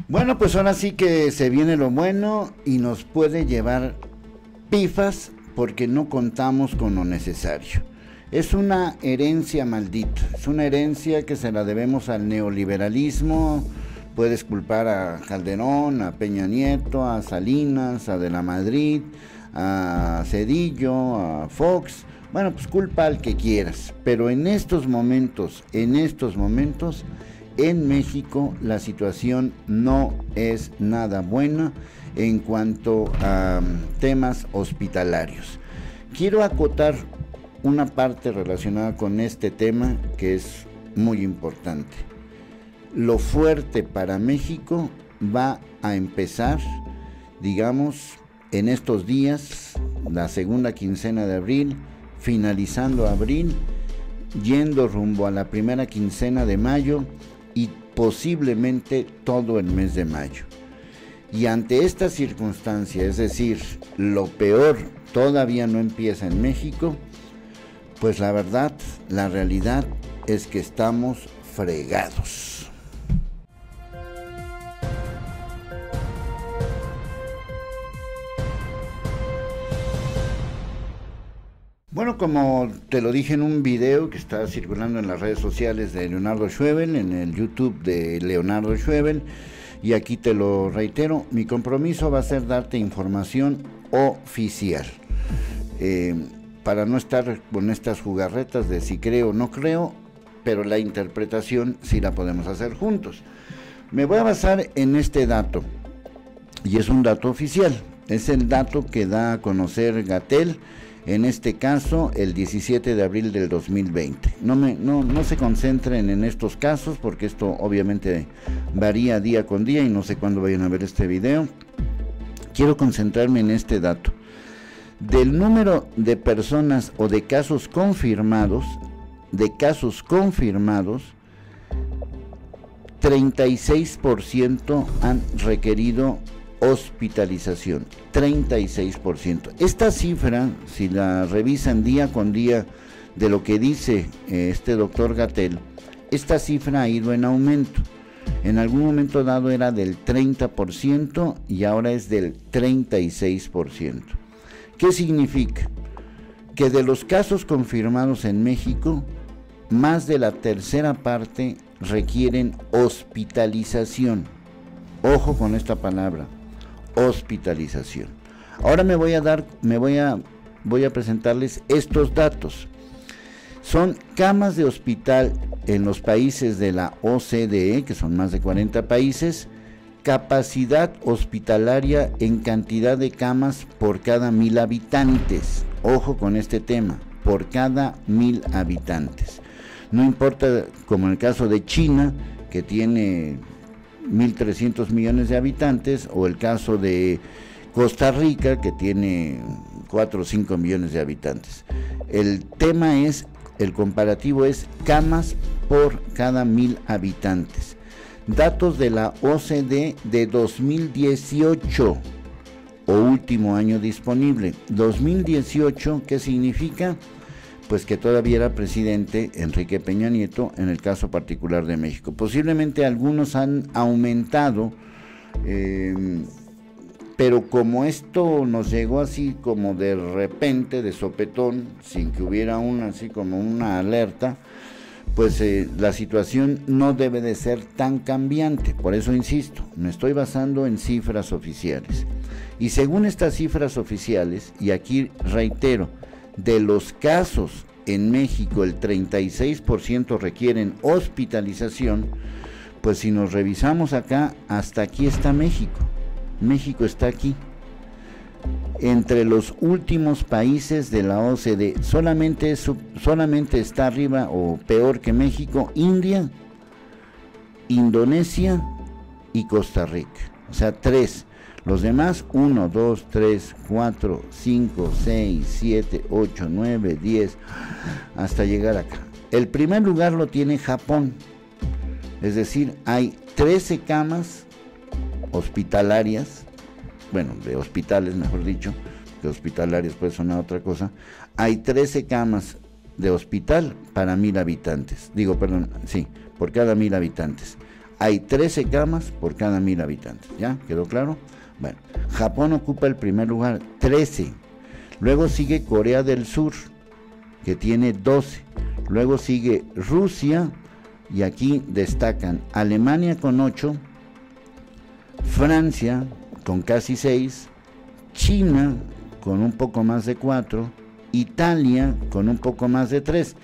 Bueno, pues ahora sí que se viene lo bueno y nos puede llevar pifas porque no contamos con lo necesario. Es una herencia maldita, es una herencia que se la debemos al neoliberalismo. Puedes culpar a Calderón, a Peña Nieto, a Salinas, a De la Madrid, a Zedillo, a Fox. Bueno, pues culpa al que quieras, pero en estos momentos, en México la situación no es nada buena en cuanto a temas hospitalarios. Quiero acotar una parte relacionada con este tema que es muy importante. Lo fuerte para México va a empezar, digamos, en estos días, la segunda quincena de abril, finalizando abril, yendo rumbo a la primera quincena de mayo y posiblemente todo el mes de mayo. Y ante esta circunstancia, es decir, lo peor todavía no empieza en México, pues la verdad, la realidad es que estamos fregados. Bueno, como te lo dije en un video que está circulando en las redes sociales de Leonardo Schwebel, en el YouTube de Leonardo Schwebel, y aquí te lo reitero, mi compromiso va a ser darte información oficial, para no estar con estas jugarretas de si creo o no creo, pero la interpretación sí la podemos hacer juntos. Me voy a basar en este dato, y es un dato oficial, es el dato que da a conocer Gatell, en este caso el 17 de abril del 2020. No se concentren en estos casos porque esto obviamente varía día con día y no sé cuándo vayan a ver este video. Quiero concentrarme en este dato. Del número de personas o de casos confirmados, 36% han requerido hospitalización, 36%. Esta cifra, si la revisan día con día de lo que dice este doctor Gatell, esta cifra ha ido en aumento. En algún momento dado era del 30% y ahora es del 36%. ¿Qué significa? Que de los casos confirmados en México, más de la tercera parte requieren hospitalización. Ojo con esta palabra, hospitalización. Ahora voy a presentarles estos datos. Son camas de hospital en los países de la OCDE, que son más de 40 países, capacidad hospitalaria en cantidad de camas por cada 1000 habitantes. Ojo con este tema, por cada 1000 habitantes. No importa, como en el caso de China, que tiene 1.300 millones de habitantes, o el caso de Costa Rica, que tiene 4 o 5 millones de habitantes. El tema es, el comparativo es camas por cada 1000 habitantes. Datos de la OCDE de 2018, o último año disponible. 2018, ¿qué significa? Pues que todavía era presidente Enrique Peña Nieto, en el caso particular de México. Posiblemente algunos han aumentado, pero como esto nos llegó así como de repente, de sopetón, sin que hubiera así como una alerta, pues la situación no debe de ser tan cambiante. Por eso insisto, me estoy basando en cifras oficiales. Y según estas cifras oficiales, y aquí reitero, de los casos en México el 36% requieren hospitalización, pues si nos revisamos acá, hasta aquí está México. México está aquí, entre los últimos países de la OCDE. Solamente está arriba o peor que México, India, Indonesia y Costa Rica. O sea, 3. Los demás, 1, 2, 3, 4, 5, 6, 7, 8, 9, 10, hasta llegar acá. El primer lugar lo tiene Japón, es decir, hay 13 camas hospitalarias, bueno, de hospitales mejor dicho, que hospitalarias puede sonar otra cosa, hay 13 camas de hospital para 1000 habitantes, por cada 1000 habitantes. hay 13 camas por cada 1000 habitantes. ¿Ya? ¿Quedó claro? Bueno, Japón ocupa el primer lugar, 13. Luego sigue Corea del Sur, que tiene 12. Luego sigue Rusia, y aquí destacan Alemania con 8, Francia con casi 6, China con un poco más de 4, Italia con un poco más de 3.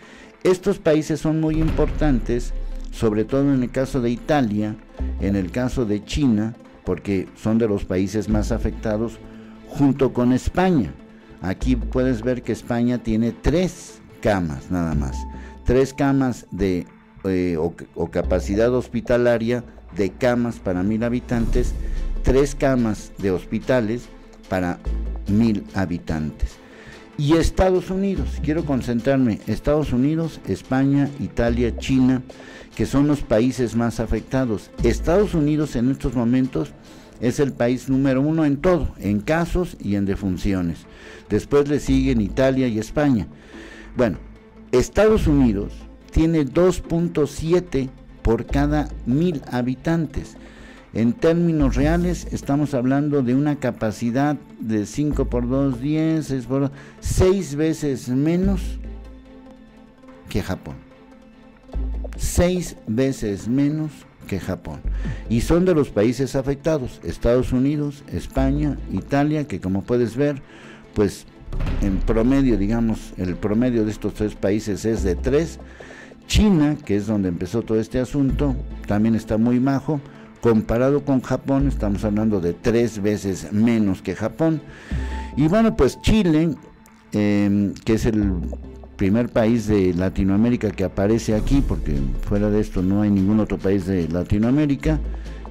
Estos países son muy importantes, sobre todo en el caso de Italia, en el caso de China, porque son de los países más afectados, junto con España. Aquí puedes ver que España tiene 3 camas nada más, 3 camas de o capacidad hospitalaria de camas para 1000 habitantes, 3 camas de hospitales para 1000 habitantes. Y Estados Unidos, quiero concentrarme, Estados Unidos, España, Italia, China, que son los países más afectados. Estados Unidos en estos momentos es el país número 1 en todo, en casos y en defunciones. Después le siguen Italia y España. Bueno, Estados Unidos tiene 2.7 por cada 1000 habitantes. En términos reales estamos hablando de una capacidad de 5 por 2, 10, 6 por 2, 6 veces menos que Japón. 6 veces menos que Japón. Y son de los países afectados, Estados Unidos, España, Italia, que como puedes ver, pues en promedio, digamos, el promedio de estos 3 países es de 3. China, que es donde empezó todo este asunto, también está muy bajo. Comparado con Japón, estamos hablando de 3 veces menos que Japón. Y bueno, pues Chile, que es el primer país de Latinoamérica que aparece aquí, porque fuera de esto no hay ningún otro país de Latinoamérica.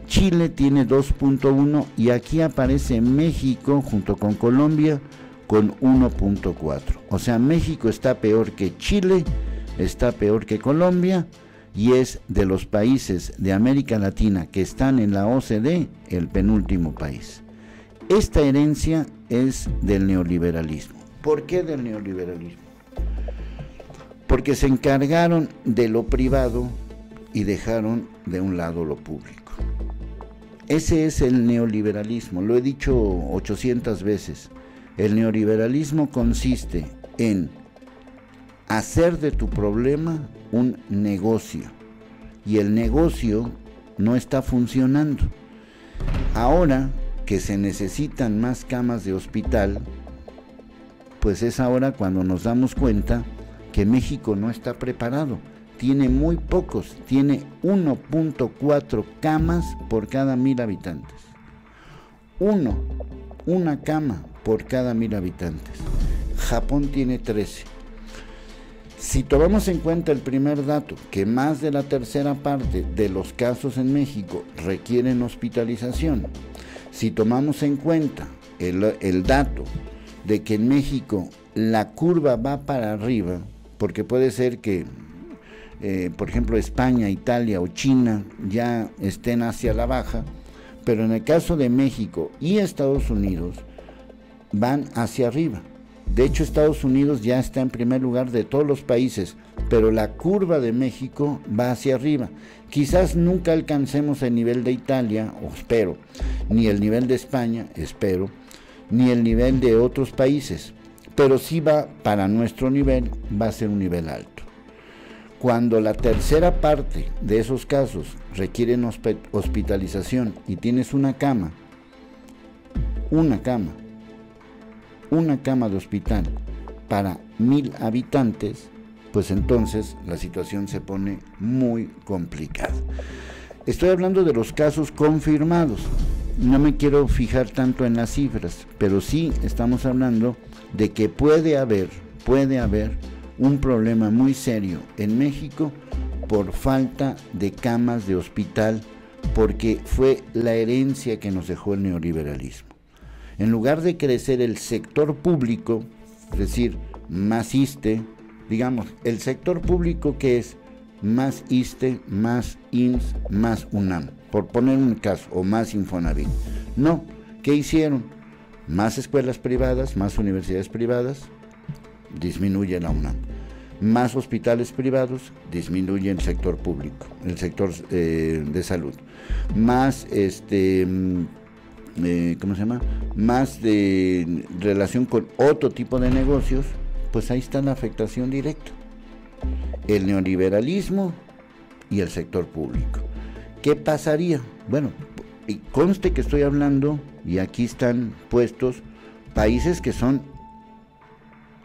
Chile tiene 2.1 y aquí aparece México junto con Colombia con 1.4. O sea, México está peor que Chile, está peor que Colombia, y es de los países de América Latina que están en la OCDE el penúltimo país. Esta herencia es del neoliberalismo. ¿Por qué del neoliberalismo? Porque se encargaron de lo privado y dejaron de un lado lo público. Ese es el neoliberalismo, lo he dicho 800 veces. El neoliberalismo consiste en hacer de tu problema un negocio, y el negocio no está funcionando. Ahora que se necesitan más camas de hospital, pues es ahora cuando nos damos cuenta que México no está preparado, tiene muy pocos, tiene 1.4 camas por cada 1000 habitantes. Una cama por cada 1000 habitantes. Japón tiene 13. Si tomamos en cuenta el primer dato, que más de la tercera parte de los casos en México requieren hospitalización, si tomamos en cuenta el dato de que en México la curva va para arriba, porque puede ser que, por ejemplo, España, Italia o China ya estén hacia la baja, pero en el caso de México y Estados Unidos van hacia arriba. De hecho, Estados Unidos ya está en primer lugar de todos los países, pero la curva de México va hacia arriba. Quizás nunca alcancemos el nivel de Italia, o espero, ni el nivel de España, espero, ni el nivel de otros países, pero sí va, para nuestro nivel, va a ser un nivel alto. Cuando la tercera parte de esos casos requieren hospitalización y tienes una cama de hospital para 1000 habitantes, pues entonces la situación se pone muy complicada. Estoy hablando de los casos confirmados, no me quiero fijar tanto en las cifras, pero sí estamos hablando de que puede haber un problema muy serio en México por falta de camas de hospital, porque fue la herencia que nos dejó el neoliberalismo. En lugar de crecer el sector público, es decir, más ISSSTE, digamos, el sector público que es más ISSSTE, más IMSS, más UNAM, por poner un caso, o más Infonavit. No, ¿qué hicieron? Más escuelas privadas, más universidades privadas, disminuye la UNAM. más hospitales privados, disminuye el sector público, el sector de salud. Más, ¿cómo se llama? Más de relación con otro tipo de negocios, pues ahí está la afectación directa. El neoliberalismo y el sector público. ¿Qué pasaría? Bueno, y conste que estoy hablando, y aquí están puestos, países que son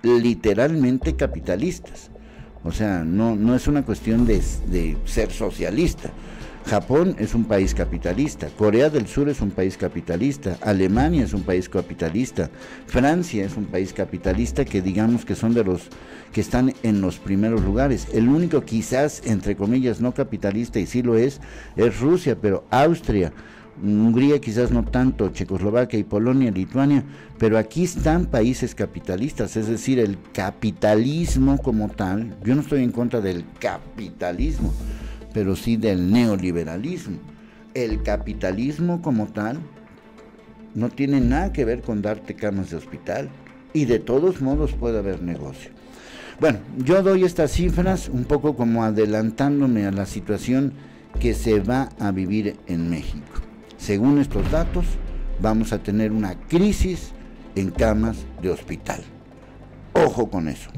literalmente capitalistas. O sea, no es una cuestión de ser socialista. Japón es un país capitalista, Corea del Sur es un país capitalista, Alemania es un país capitalista, Francia es un país capitalista, que digamos que son de los que están en los primeros lugares. El único quizás, entre comillas, no capitalista, y sí lo es Rusia, pero Austria, Hungría quizás no tanto, Checoslovaquia y Polonia, Lituania, pero aquí están países capitalistas, es decir, el capitalismo como tal. Yo no estoy en contra del capitalismo, pero sí del neoliberalismo. El capitalismo como tal no tiene nada que ver con darte camas de hospital, y de todos modos puede haber negocio. Bueno, yo doy estas cifras un poco como adelantándome a la situación que se va a vivir en México. Según estos datos, vamos a tener una crisis en camas de hospital. Ojo con eso.